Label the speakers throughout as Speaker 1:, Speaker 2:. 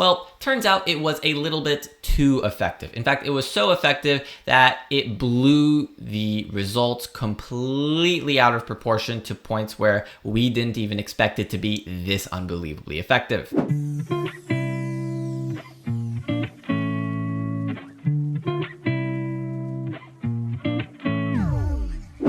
Speaker 1: Well, turns out it was a little bit too effective. In fact, it was so effective that it blew the results completely out of proportion to points where we didn't even expect it to be this unbelievably effective.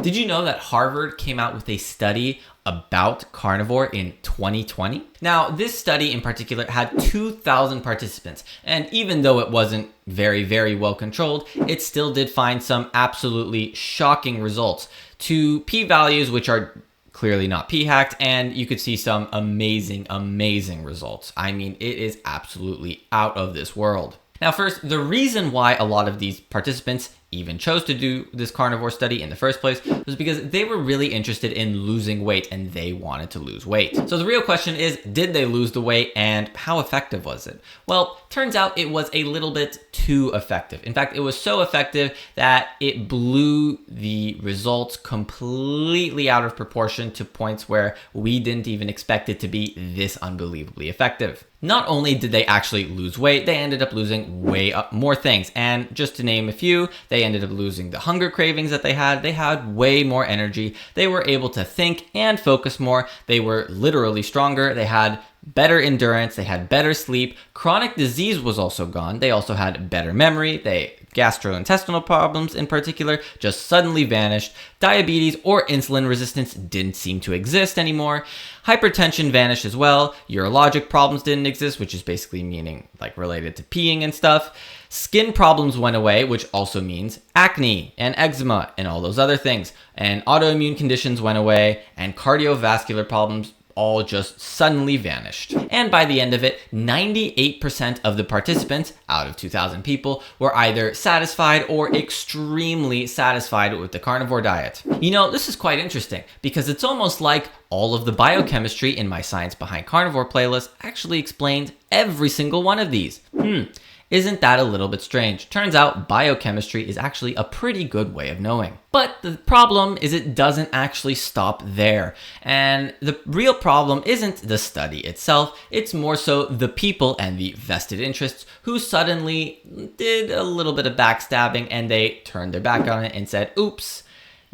Speaker 1: Did you know that Harvard came out with a study about carnivore in 2020? Now, this study in particular had 2,000 participants, and even though it wasn't very well controlled, it still did find some absolutely shocking results to p-values which are clearly not p-hacked, and you could see some amazing results. I mean, it is absolutely out of this world. Now, first, the reason why a lot of these participants even chose to do this carnivore study in the first place was because they were really interested in losing weight and they wanted to lose weight. So the real question is, did they lose the weight and how effective was it? Well, turns out it was a little bit too effective. In fact, it was so effective that it blew the results completely out of proportion to points where we didn't even expect it to be this unbelievably effective. Not only did they actually lose weight, they ended up losing way more things. And just to name a few, they ended up losing the hunger cravings that they had. They had way more energy. They were able to think and focus more. They were literally stronger. They had better endurance. They had better sleep. Chronic disease was also gone. They also had better memory. Gastrointestinal problems in particular just suddenly vanished. Diabetes or insulin resistance didn't seem to exist anymore. Hypertension vanished as well. Urologic problems didn't exist, which is basically meaning like related to peeing and stuff. Skin problems went away, which also means acne and eczema and all those other things. And autoimmune conditions went away, and cardiovascular problems all just suddenly vanished. And by the end of it, 98% of the participants out of 2,000 people were either satisfied or extremely satisfied with the carnivore diet. You know, this is quite interesting because it's almost like all of the biochemistry in my Science Behind Carnivore playlist actually explains every single one of these. Isn't that a little bit strange? Turns out biochemistry is actually a pretty good way of knowing. But the problem is it doesn't actually stop there. And the real problem isn't the study itself, it's more so the people and the vested interests who suddenly did a little bit of backstabbing and they turned their back on it and said, oops.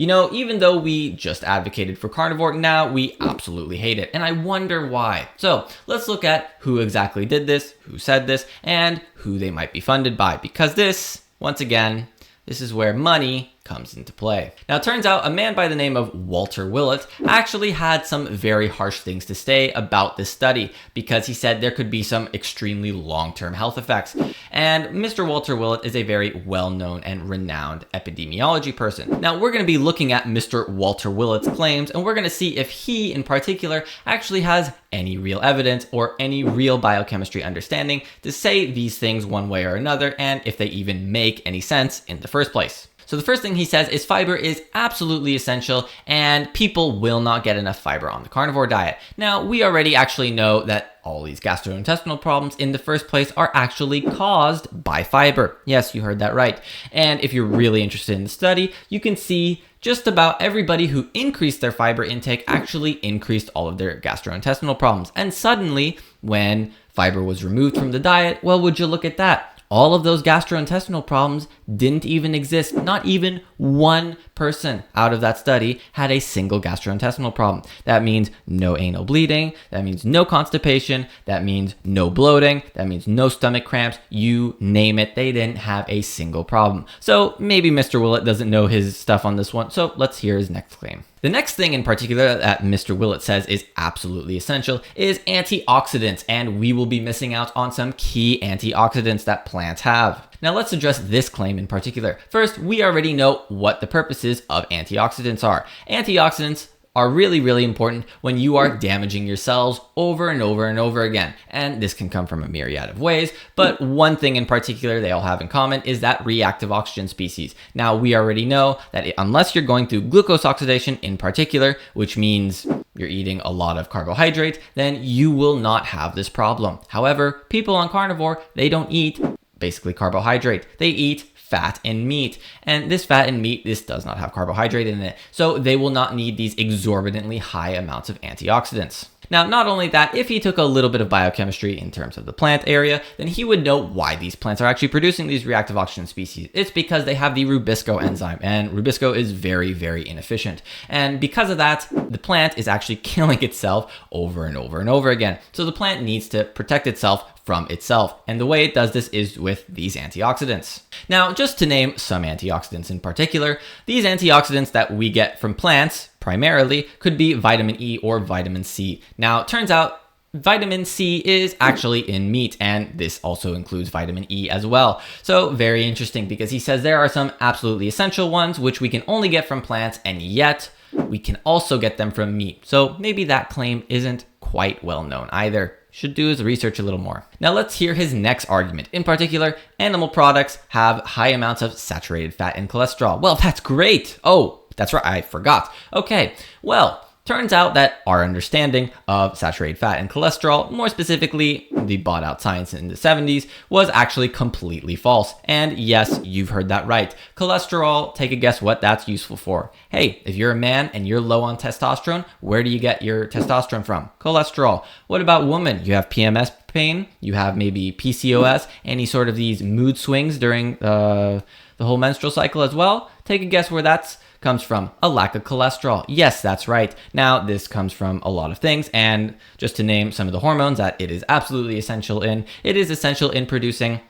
Speaker 1: You know, even though we just advocated for carnivore, now we absolutely hate it. And I wonder why. So let's look at who exactly did this, who said this, and who they might be funded by. Because this, once again, this is where money comes into play. Now, it turns out a man by the name of Walter Willett actually had some very harsh things to say about this study because he said there could be some extremely long-term health effects. And Mr. Walter Willett is a very well-known and renowned epidemiology person. Now, we're going to be looking at Mr. Walter Willett's claims, and we're going to see if he, in particular, actually has any real evidence or any real biochemistry understanding to say these things one way or another, and if they even make any sense in the first place. So the first thing he says is fiber is absolutely essential and people will not get enough fiber on the carnivore diet. Now, we already actually know that all these gastrointestinal problems in the first place are actually caused by fiber. Yes, you heard that right. And if you're really interested in the study, you can see just about everybody who increased their fiber intake actually increased all of their gastrointestinal problems. And suddenly, when fiber was removed from the diet, well, would you look at that? All of those gastrointestinal problems didn't even exist. Not even one person out of that study had a single gastrointestinal problem. That means no anal bleeding. That means no constipation. That means no bloating. That means no stomach cramps. You name it. They didn't have a single problem. So maybe Mr. Willett doesn't know his stuff on this one. So let's hear his next claim. The next thing in particular that Mr. Willett says is absolutely essential is antioxidants, and we will be missing out on some key antioxidants that plants have. Now let's address this claim in particular. First, we already know what the purposes of antioxidants are. Antioxidants are really important when you are damaging your cells over and over again. And this can come from a myriad of ways, but one thing in particular they all have in common is that reactive oxygen species. Now, we already know that unless you're going through glucose oxidation in particular, which means you're eating a lot of carbohydrate, then you will not have this problem. However, people on carnivore, they don't eat basically carbohydrate. They eat fat and meat. And this fat and meat, this does not have carbohydrate in it. So they will not need these exorbitantly high amounts of antioxidants. Now, not only that, if he took a little bit of biochemistry in terms of the plant area, then he would know why these plants are actually producing these reactive oxygen species. It's because they have the rubisco enzyme, and rubisco is very, very inefficient. And because of that, the plant is actually killing itself over and over and over again. So the plant needs to protect itself from itself. And the way it does this is with these antioxidants. Now, just to name some antioxidants in particular, these antioxidants that we get from plants primarily could be vitamin E or vitamin C. Now, it turns out vitamin C is actually in meat, and this also includes vitamin E as well. So very interesting, because he says there are some absolutely essential ones which we can only get from plants, and yet we can also get them from meat. So maybe that claim isn't quite well known either. Should do his research a little more. Now let's hear his next argument. In particular, animal products have high amounts of saturated fat and cholesterol. Well, that's great. Oh, that's right, I forgot. Okay, well, turns out that our understanding of saturated fat and cholesterol, more specifically the bought out science in the 70s, was actually completely false. And yes, you've heard that right. Cholesterol, take a guess what that's useful for. Hey, if you're a man and you're low on testosterone, where do you get your testosterone from? Cholesterol. What about women? You have PMS pain, you have maybe PCOS, any sort of these mood swings during the whole menstrual cycle as well. Take a guess where that's comes from. A lack of cholesterol. Yes, that's right. Now, this comes from a lot of things, and just to name some of the hormones that it is absolutely essential in, it is essential in producing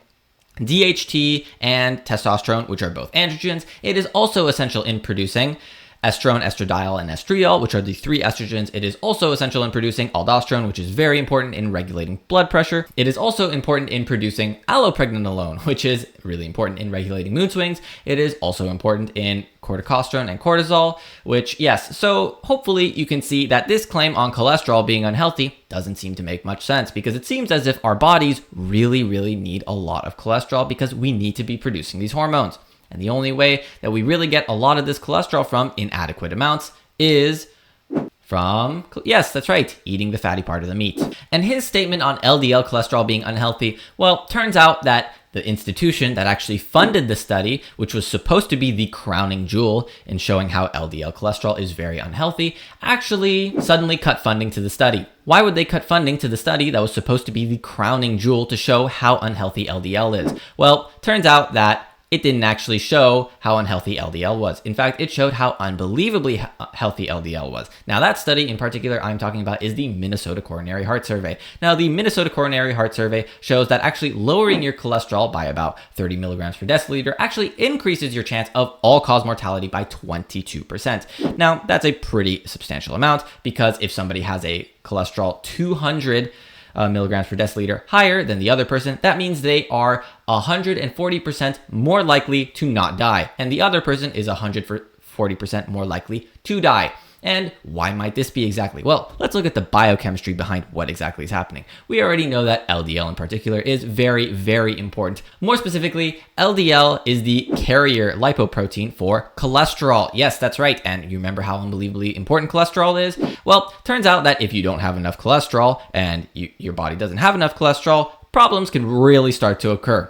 Speaker 1: DHT and testosterone, which are both androgens. It is also essential in producing estrone, estradiol, and estriol, which are the three estrogens. It is also essential in producing aldosterone, which is very important in regulating blood pressure. It is also important in producing allopregnanolone, which is really important in regulating mood swings. It is also important in corticosterone and cortisol, which, yes, so hopefully you can see that this claim on cholesterol being unhealthy doesn't seem to make much sense, because it seems as if our bodies really, really need a lot of cholesterol because we need to be producing these hormones. And the only way that we really get a lot of this cholesterol from in adequate amounts is from, yes, that's right, eating the fatty part of the meat. And his statement on LDL cholesterol being unhealthy, well, turns out that the institution that actually funded the study, which was supposed to be the crowning jewel in showing how LDL cholesterol is very unhealthy, actually suddenly cut funding to the study. Why would they cut funding to the study that was supposed to be the crowning jewel to show how unhealthy LDL is? Well, turns out that it didn't actually show how unhealthy LDL was. In fact, it showed how unbelievably healthy LDL was. Now, that study in particular I'm talking about is the Minnesota Coronary Heart Survey. Now, the Minnesota Coronary Heart Survey shows that actually lowering your cholesterol by about 30 milligrams per deciliter actually increases your chance of all-cause mortality by 22%. Now, that's a pretty substantial amount, because if somebody has a cholesterol 200 milligrams per deciliter higher than the other person, that means they are 140% more likely to not die, and the other person is 140% more likely to die. And why might this be exactly? Well, let's look at the biochemistry behind what exactly is happening. We already know that LDL in particular is very, very important. More specifically, LDL is the carrier lipoprotein for cholesterol. Yes, that's right. And you remember how unbelievably important cholesterol is? Well, turns out that if you don't have enough cholesterol and your body doesn't have enough cholesterol, problems can really start to occur.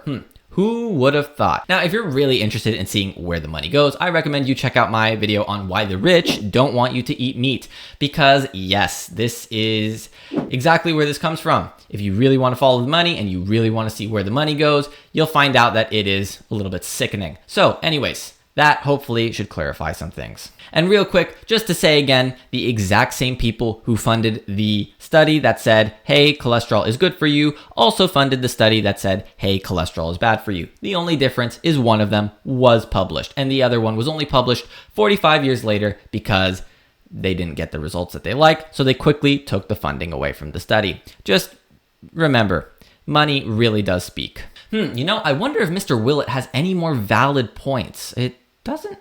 Speaker 1: Who would have thought? Now, if you're really interested in seeing where the money goes, I recommend you check out my video on why the rich don't want you to eat meat. Because yes, this is exactly where this comes from. If you really want to follow the money and you really want to see where the money goes, you'll find out that it is a little bit sickening. So anyways, that hopefully should clarify some things. And real quick, just to say again, the exact same people who funded the study that said, hey, cholesterol is good for you, also funded the study that said, hey, cholesterol is bad for you. The only difference is one of them was published, and the other one was only published 45 years later because they didn't get the results that they liked, so they quickly took the funding away from the study. Just remember, money really does speak. You know, I wonder if Mr. Willett has any more valid points. It doesn't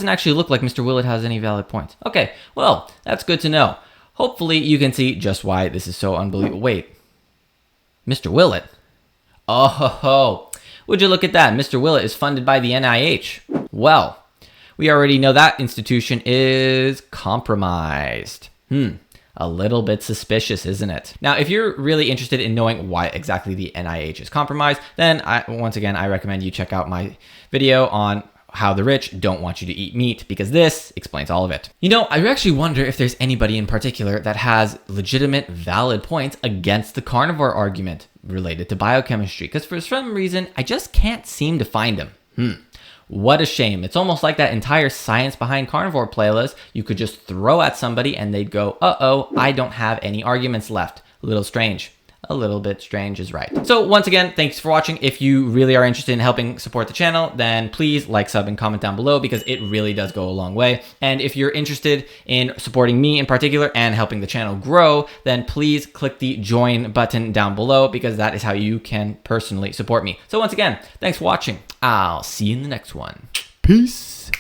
Speaker 1: actually look like Mr. Willett has any valid points. Okay, well, that's good to know. Hopefully you can see just why this is so unbelievable. Wait, Mr. Willett? Oh, would you look at that? Mr. Willett is funded by the NIH. Well, we already know that institution is compromised. A little bit suspicious, isn't it? Now, if you're really interested in knowing why exactly the NIH is compromised, then once again, I recommend you check out my video on how the rich don't want you to eat meat, because this explains all of it. You know, I actually wonder if there's anybody in particular that has legitimate, valid points against the carnivore argument related to biochemistry, because for some reason, I just can't seem to find them. What a shame. It's almost like that entire science behind carnivore playlist you could just throw at somebody and they'd go, uh-oh, I don't have any arguments left. A little strange. A little bit strange is right. So once again, thanks for watching. If you really are interested in helping support the channel, then please like, sub, and comment down below, because it really does go a long way. And if you're interested in supporting me in particular and helping the channel grow, then please click the join button down below, because that is how you can personally support me. So once again, thanks for watching. I'll see you in the next one. Peace.